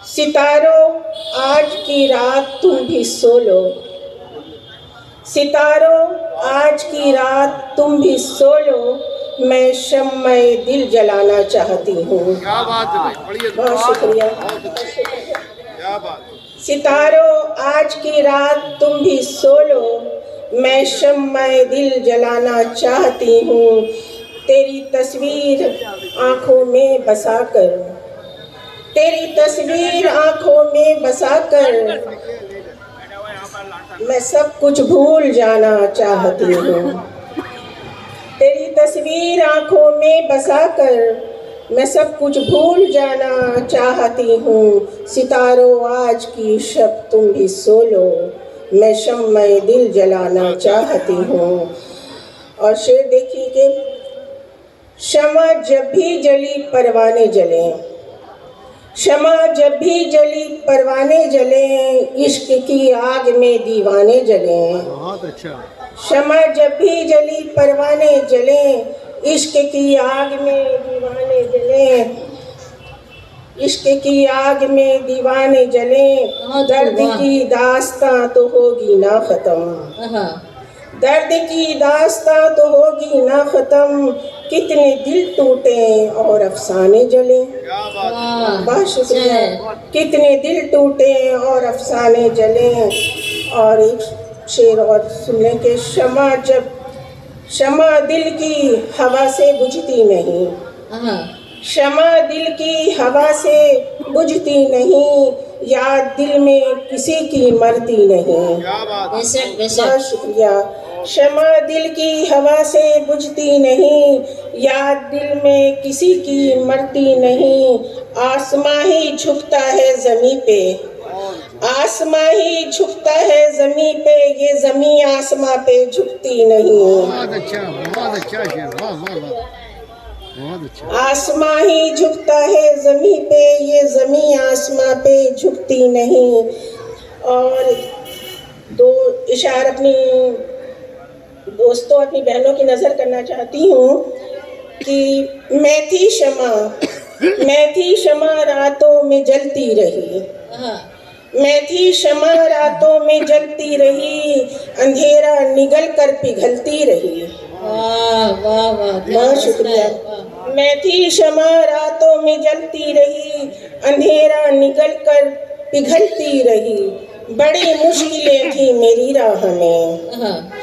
सितारों आज की रात तुम भी सो लो, सितारों आज की रात तुम भी सो लो, मैं शम्मे दिल जलाना चाहती हूँ। क्या बात है भाई, बढ़िया, बहुत शुक्रिया। क्या बात। सितारों आज की रात तुम भी सो लो, मैं शम्मे दिल जलाना चाहती हूँ। तेरी तस्वीर आँखों में बसाकर, तेरी तस्वीर आँखों में बसाकर मैं सब कुछ भूल जाना चाहती हूँ। तेरी तस्वीर आँखों में बसाकर मैं सब कुछ भूल जाना चाहती हूँ। सितारों आज की शब तुम भी सो लो, मैं शम्मे दिल जलाना चाहती हूँ। और शेर देखिए कि शमा जब भी जली परवाने जले, शमा जब भी जली परवाने जले, इश्क की आग में दीवाने जले। बहुत अच्छा। शमा जब भी जली परवाने जले, इश्क की आग में दीवाने जले, इश्क की आग में दीवाने जले। दर्द की दास्तां तो होगी ना खत्म, दर्द की दास्तां तो होगी ना खत्म, कितने दिल टूटे और अफसाने जले। बहुत शुक्रिया। कितने दिल टूटे और अफसाने जले। और एक शेर और सुनने के, शमा दिल की हवा से बुझती नहीं, शमा दिल की हवा से बुझती नहीं, याद दिल में किसी की मरती नहीं। बहुत शुक्रिया। शमा दिल की हवा से बुझती नहीं, याद दिल में किसी की मरती नहीं। आसमां ही झुकता है ज़मीं पे, आसमां ही झुकता है ज़मीं पे, ये ज़मीं आसमां पे झुकती नहीं। बहुत अच्छा, बहुत अच्छा शेर, वाह वाह वाह, बहुत अच्छा। आसमां ही झुकता है ज़मीं पे, ये ज़मीं आसमां पे झुकती नहीं। और दो इशार अपनी दोस्तों, अपनी बहनों की नज़र करना चाहती हूँ कि मैं थी शमा रातों में जलती रही, मैं थी शमा रातों में जलती रही, अंधेरा निगल कर पिघलती रही। वाह वाह वाह, बहुत शुक्रिया। मैं थी शमा रातों में जलती रही, अंधेरा निगल कर पिघलती रही, बड़ी मुश्किलें थी मेरी राह में।